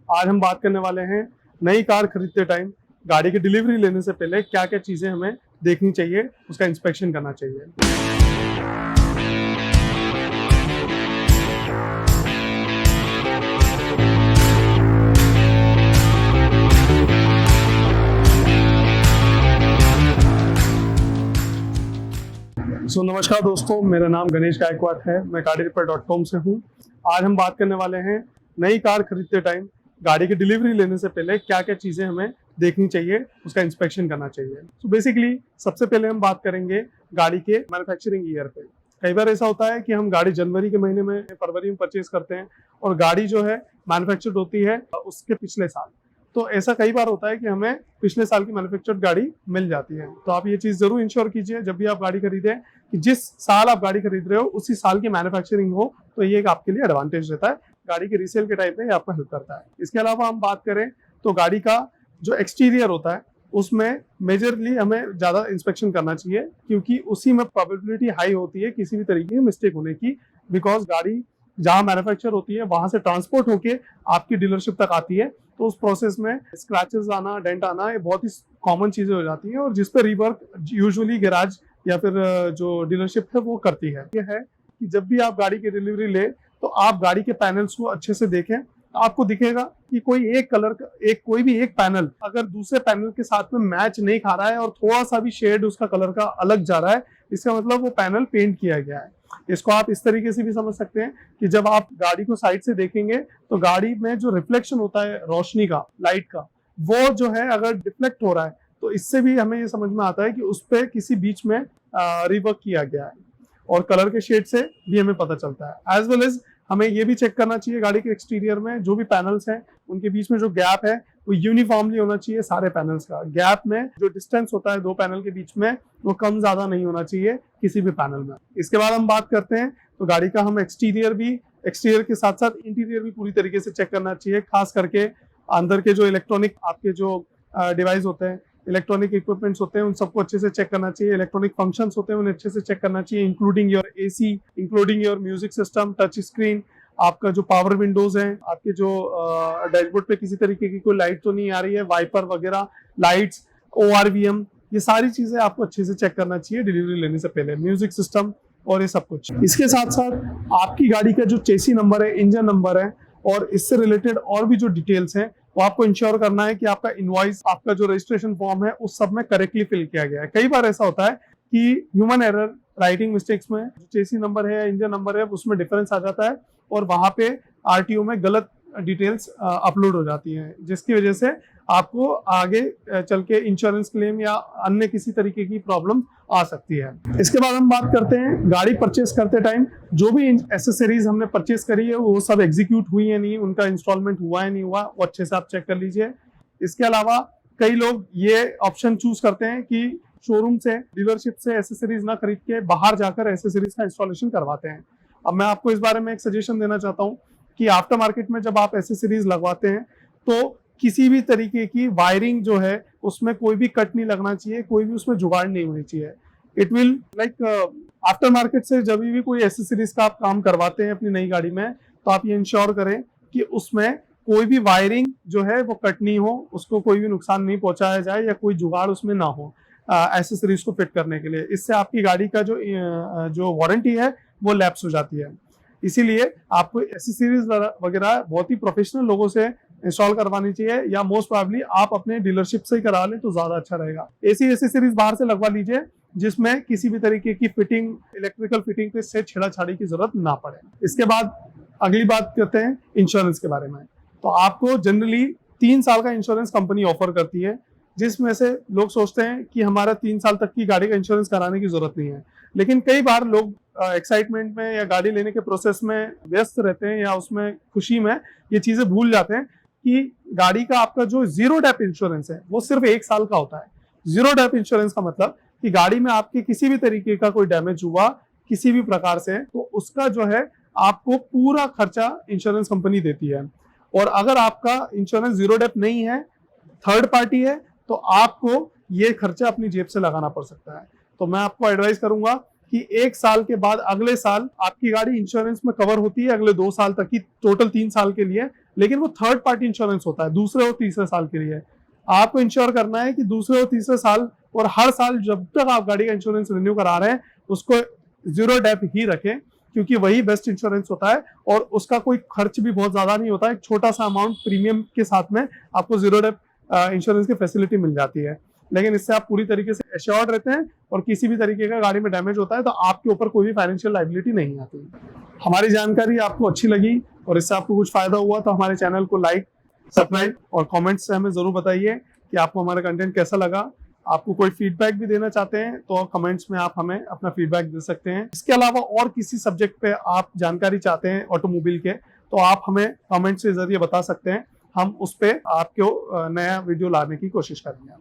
आज हम बात करने वाले हैं नई कार खरीदते टाइम गाड़ी की डिलीवरी लेने से पहले क्या क्या चीज़ें हमें देखनी चाहिए, उसका इंस्पेक्शन करना चाहिए। नमस्कार दोस्तों, मेरा नाम गणेश गायकवाड है। मैं गाड़ीरिपेयर.com से हूँ। आज हम बात करने वाले हैं नई कार खरीदते टाइम गाड़ी की डिलीवरी लेने से पहले क्या क्या चीज़ें हमें देखनी चाहिए, उसका इंस्पेक्शन करना चाहिए। बेसिकली सबसे पहले हम बात करेंगे गाड़ी के मैन्युफैक्चरिंग ईयर पे। कई बार ऐसा होता है कि हम गाड़ी जनवरी के महीने में, फरवरी में परचेज करते हैं और गाड़ी जो है मैन्युफैक्चर्ड होती है उसके पिछले साल। तो ऐसा कई बार होता है कि हमें पिछले साल की मैन्युफैक्चर्ड गाड़ी मिल जाती है। तो आप ये चीज़ जरूर इंश्योर कीजिए जब भी आप गाड़ी खरीदें कि जिस साल आप गाड़ी खरीद रहे हो उसी साल की मैन्युफैक्चरिंग हो, तो ये एक आपके लिए एडवांटेज रहता है। गाड़ी के रीसेल के टाइम पे ये आपको हेल्प करता है। इसके अलावा हम बात करें तो गाड़ी का जो एक्सटीरियर होता है उसमें मेजरली हमें ज़्यादा इंस्पेक्शन करना चाहिए, क्योंकि उसी में प्रोबेबिलिटी हाई होती है किसी भी तरीके की मिस्टेक होने की। बिकॉज गाड़ी जहाँ मैन्युफैक्चर होती है वहां से ट्रांसपोर्ट होके आपकी डीलरशिप तक आती है, तो उस प्रोसेस में स्क्रैचेस आना, डेंट आना, ये बहुत ही कॉमन चीजें हो जाती हैं और जिस पर रिवर्क यूजुअली गैराज या फिर जो डीलरशिप है वो करती है। ये है कि जब भी आप गाड़ी की डिलीवरी ले तो आप गाड़ी के पैनल्स को अच्छे से देखें। आपको दिखेगा कि कोई एक कलर का कोई भी एक पैनल अगर दूसरे पैनल के साथ में मैच नहीं खा रहा है और थोड़ा सा भी शेड उसका कलर का अलग जा रहा है, इसका मतलब वो पैनल पेंट किया गया है। इसको आप इस तरीके से भी समझ सकते हैं कि जब आप गाड़ी को साइड से देखेंगे तो गाड़ी में जो रिफ्लेक्शन होता है रोशनी का, लाइट का, वो जो है अगर डिफ्लेक्ट हो रहा है तो इससे भी हमें ये समझ में आता है कि उस पर किसी बीच में रिवर्क किया गया है। और कलर के शेड से भी हमें पता चलता है। एज वेल एज हमें ये भी चेक करना चाहिए गाड़ी के एक्सटीरियर में जो भी पैनल्स हैं उनके बीच में जो गैप है वो यूनिफॉर्मली होना चाहिए। सारे पैनल्स का गैप में जो डिस्टेंस होता है दो पैनल के बीच में वो कम ज्यादा नहीं होना चाहिए किसी भी पैनल में। इसके बाद हम बात करते हैं तो गाड़ी का हम एक्सटीरियर के साथ साथ इंटीरियर भी पूरी तरीके से चेक करना चाहिए। खास करके अंदर के जो इलेक्ट्रॉनिक आपके जो डिवाइस होते हैं, इलेक्ट्रॉनिक इक्विपमेंट्स होते हैं, उन सबको अच्छे से चेक करना चाहिए। इलेक्ट्रॉनिक फंक्शंस होते हैं उन्हें अच्छे से चेक करना चाहिए, including your AC, including your music system, touch screen, आपका जो पावर विंडोज हैं, आपके जो डैशबोर्ड पे किसी तरीके की कोई लाइट तो नहीं आ रही है, वाइपर वगैरह, लाइट्स, ORVM, ये सारी चीजें आपको अच्छे से चेक करना चाहिए डिलीवरी लेने से पहले। म्यूजिक सिस्टम और ये सब कुछ। इसके साथ साथ आपकी गाड़ी का जो चेसी नंबर है, इंजन नंबर है और इससे रिलेटेड और भी जो डिटेल्स हैं वो आपको इंश्योर करना है कि आपका इनवॉइस, आपका जो रजिस्ट्रेशन फॉर्म है उस सब में करेक्टली फिल किया गया है। कई बार ऐसा होता है कि ह्यूमन एरर, राइटिंग मिस्टेक्स में जो चेसी नंबर है या इंजन नंबर है उसमें डिफरेंस आ जाता है और वहां पे RTO में गलत डिटेल्स अपलोड हो जाती हैं, जिसकी वजह से आपको आगे चल के इंश्योरेंस क्लेम या अन्य किसी तरीके की प्रॉब्लम आ सकती है। इसके बाद हम बात करते हैं गाड़ी परचेस करते टाइम जो भी एसेसरीज हमने परचेस करी है वो सब एग्जीक्यूट हुई है नहीं, उनका इंस्टॉलमेंट हुआ है नहीं हुआ, वो अच्छे से आप चेक कर लीजिए। इसके अलावा कई लोग ये ऑप्शन चूज करते हैं कि शोरूम से, डीलरशिप से एसेसरीज ना खरीद के बाहर जाकर एसेसरीज का इंस्टॉलेशन करवाते हैं। अब मैं आपको इस बारे में एक सजेशन देना चाहता हूँ कि आफ्टर मार्केट में जब आप एसेसरीज लगवाते हैं तो किसी भी तरीके की वायरिंग जो है उसमें कोई भी कट नहीं लगना चाहिए, कोई भी उसमें जुगाड़ नहीं होनी चाहिए। It will like after market से जब भी कोई एसेसरीज का आप काम करवाते हैं अपनी नई गाड़ी में तो आप ये इंश्योर करें कि उसमें कोई भी वायरिंग जो है वो कट नहीं हो, उसको कोई भी नुकसान नहीं पहुंचाया जाए या कोई जुगाड़ उसमें ना हो एसेसरीज को फिट करने के लिए। इससे आपकी गाड़ी का जो वारंटी है वो लैप्स हो जाती है। इसीलिए आपको एसेसरीज वगैरह बहुत ही प्रोफेशनल लोगों से इंस्टॉल करवानी चाहिए या मोस्ट प्रोबेबली आप अपने डीलरशिप से ही करा लें तो ज्यादा अच्छा रहेगा। ऐसी एसेसरीज बाहर से लगवा लीजिए जिसमें किसी भी तरीके की फिटिंग, इलेक्ट्रिकल फिटिंग पे से छेड़ाछाड़ी की जरूरत ना पड़े। इसके बाद अगली बात करते हैं इंश्योरेंस के बारे में। तो आपको जनरली 3 साल का इंश्योरेंस कंपनी ऑफर करती है, जिसमें से लोग सोचते हैं कि हमारा 3 साल तक की गाड़ी का इंश्योरेंस कराने की जरूरत नहीं है। लेकिन कई बार लोग एक्साइटमेंट में या गाड़ी लेने के प्रोसेस में व्यस्त रहते हैं या उसमें खुशी में ये चीजें भूल जाते हैं कि गाड़ी का आपका जो जीरो डेप इंश्योरेंस है वो सिर्फ 1 साल का होता है। जीरो डेप इंश्योरेंस का मतलब कि गाड़ी में आपके किसी भी तरीके का कोई डैमेज हुआ किसी भी प्रकार से तो उसका जो है आपको पूरा खर्चा इंश्योरेंस कंपनी देती है। और अगर आपका इंश्योरेंस जीरो डेप नहीं है, थर्ड पार्टी है, तो आपको ये खर्चा अपनी जेब से लगाना पड़ सकता है। तो मैं आपको एडवाइस करूंगा कि 1 साल के बाद अगले साल आपकी गाड़ी इंश्योरेंस में कवर होती है अगले 2 साल तक की, टोटल 3 साल के लिए लेकिन वो थर्ड पार्टी इंश्योरेंस होता है, दूसरे और तीसरे साल के लिए। आपको इंश्योर करना है कि दूसरे और तीसरे साल और हर साल जब तक आप गाड़ी का इंश्योरेंस रिन्यू करा रहे हैं उसको जीरो डेप ही रखें, क्योंकि वही बेस्ट इंश्योरेंस होता है और उसका कोई खर्च भी बहुत ज्यादा नहीं होता है। एक छोटा सा अमाउंट प्रीमियम के साथ में आपको जीरो डेप इंश्योरेंस की फैसिलिटी मिल जाती है, लेकिन इससे आप पूरी तरीके से एश्योर्ड रहते हैं और किसी भी तरीके का गाड़ी में डैमेज होता है तो आपके ऊपर कोई भी फाइनेंशियल लायबिलिटी नहीं आती। हमारी जानकारी आपको अच्छी लगी और इससे आपको कुछ फायदा हुआ तो हमारे चैनल को लाइक, सब्सक्राइब और कमेंट्स से हमें जरूर बताइए कि आपको हमारा कंटेंट कैसा लगा। आपको कोई फीडबैक भी देना चाहते हैं तो कमेंट्स में आप हमें अपना फीडबैक दे सकते हैं। इसके अलावा और किसी सब्जेक्ट पे आप जानकारी चाहते हैं ऑटोमोबाइल के, तो आप हमें कमेंट्स के जरिए बता सकते हैं। हम उस पर आपको नया वीडियो लाने की कोशिश करेंगे।